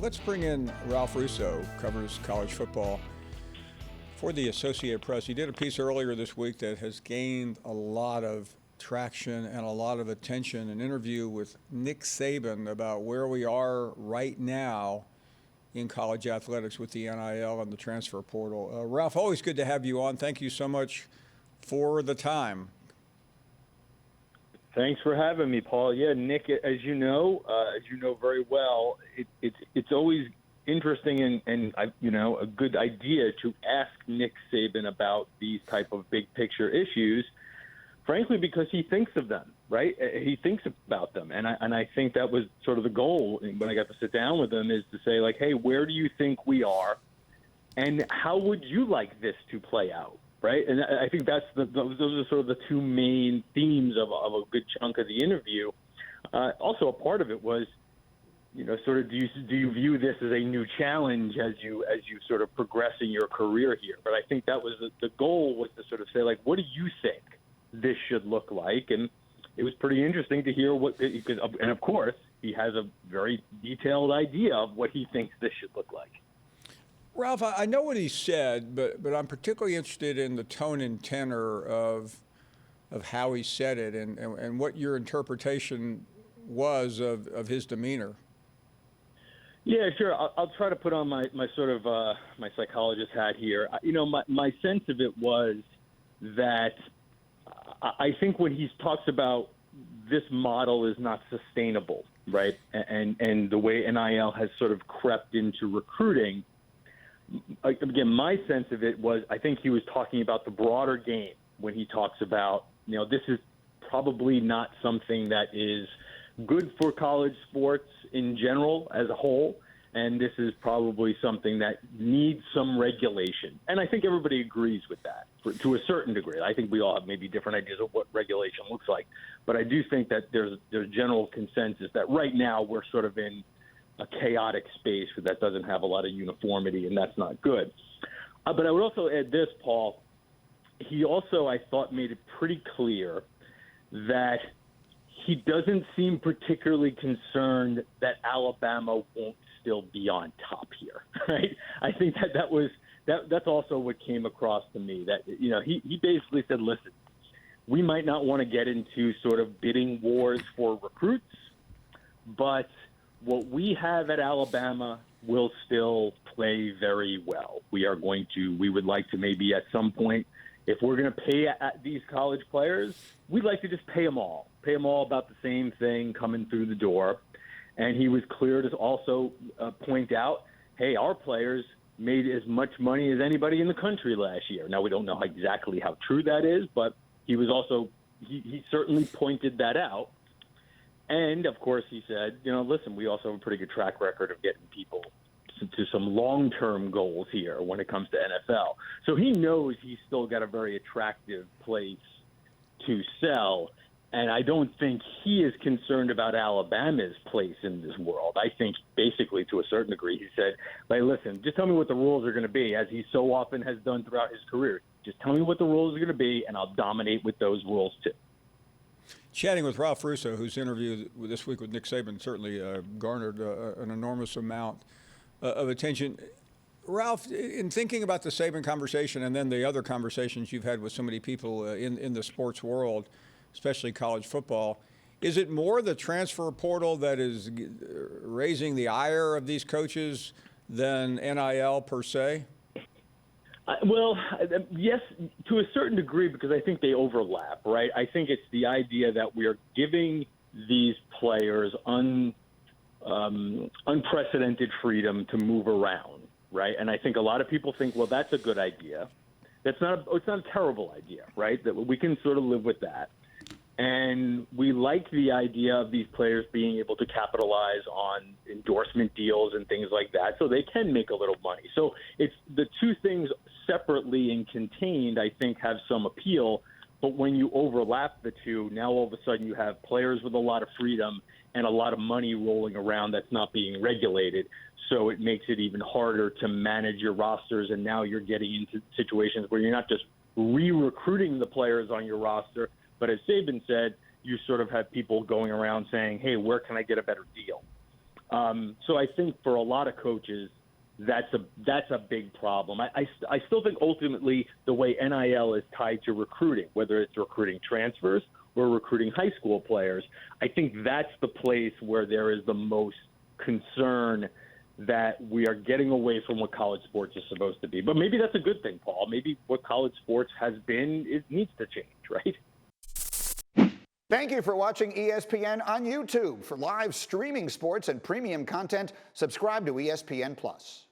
Let's bring in Ralph Russo, covers college football for the Associated Press. He did a piece earlier this week that has gained a lot of traction and a lot of attention, an interview with Nick Saban about where we are right now in college athletics with the NIL and the transfer portal. Ralph, always good to have you on. Thank you so much for the time. Thanks for having me, Paul. Yeah, Nick, as you know very well, it's always interesting and a good idea to ask Nick Saban about these type of big picture issues, frankly, because he thinks of them, right? He thinks about them. And I think that was sort of the goal when I got to sit down with him, is to say, like, hey, where do you think we are? And how would you like this to play out? Right, and I think those are sort of the two main themes of a good chunk of the interview. Also, a part of it was, sort of do you view this as a new challenge as you sort of progress in your career here? But I think that was the goal, was to sort of say, like, what do you think this should look like? And it was pretty interesting to hear and of course, he has a very detailed idea of what he thinks this should look like. Ralph, I know what he said, but I'm particularly interested in the tone and tenor of how he said it and what your interpretation was of his demeanor. Yeah, sure. I'll try to put on my sort of my psychologist hat here. My sense of it was that I think when he talks about this model is not sustainable, right, and the way NIL has sort of crept into recruiting. Again, my sense of it was, I think he was talking about the broader game when he talks about, this is probably not something that is good for college sports in general as a whole, and this is probably something that needs some regulation. And I think everybody agrees with that to a certain degree. I think we all have maybe different ideas of what regulation looks like, but I do think that there's general consensus that right now we're sort of in a chaotic space that doesn't have a lot of uniformity, and that's not good. But I would also add this, Paul. He also, I thought, made it pretty clear that he doesn't seem particularly concerned that Alabama won't still be on top here, right? I think that's also what came across to me, that, he basically said, listen, we might not want to get into sort of bidding wars for recruits, but what we have at Alabama will still play very well. We would like to maybe at some point, if we're going to pay at these college players, we'd like to just pay them all about the same thing coming through the door. And he was clear to also point out, hey, our players made as much money as anybody in the country last year. Now, we don't know exactly how true that is, but he was also, he certainly pointed that out. And, of course, he said, listen, we also have a pretty good track record of getting people to some long-term goals here when it comes to NFL. So he knows he's still got a very attractive place to sell. And I don't think he is concerned about Alabama's place in this world. I think basically to a certain degree he said, hey, listen, just tell me what the rules are going to be, as he so often has done throughout his career. Just tell me what the rules are going to be, and I'll dominate with those rules too. Chatting with Ralph Russo, whose interview this week with Nick Saban certainly garnered an enormous amount of attention. Ralph, in thinking about the Saban conversation and then the other conversations you've had with so many people in the sports world, especially college football, is it more the transfer portal that is raising the ire of these coaches than NIL per se? Well, yes, to a certain degree, because I think they overlap, right? I think it's the idea that we are giving these players unprecedented freedom to move around, right? And I think a lot of people think, well, that's a good idea. It's not a terrible idea, right? That we can sort of live with that. And we like the idea of these players being able to capitalize on endorsement deals and things like that, so they can make a little money. So it's the two things separately and contained, I think, have some appeal. But when you overlap the two, now all of a sudden you have players with a lot of freedom and a lot of money rolling around that's not being regulated. So it makes it even harder to manage your rosters. And now you're getting into situations where you're not just re-recruiting the players on your roster, but as Saban said, you sort of have people going around saying, hey, where can I get a better deal? So I think for a lot of coaches, that's a big problem. I still think ultimately the way NIL is tied to recruiting, whether it's recruiting transfers or recruiting high school players, I think that's the place where there is the most concern that we are getting away from what college sports is supposed to be. But maybe that's a good thing, Paul. Maybe what college sports has been needs to change, right? Thank you for watching ESPN on YouTube. For live streaming sports and premium content, subscribe to ESPN+.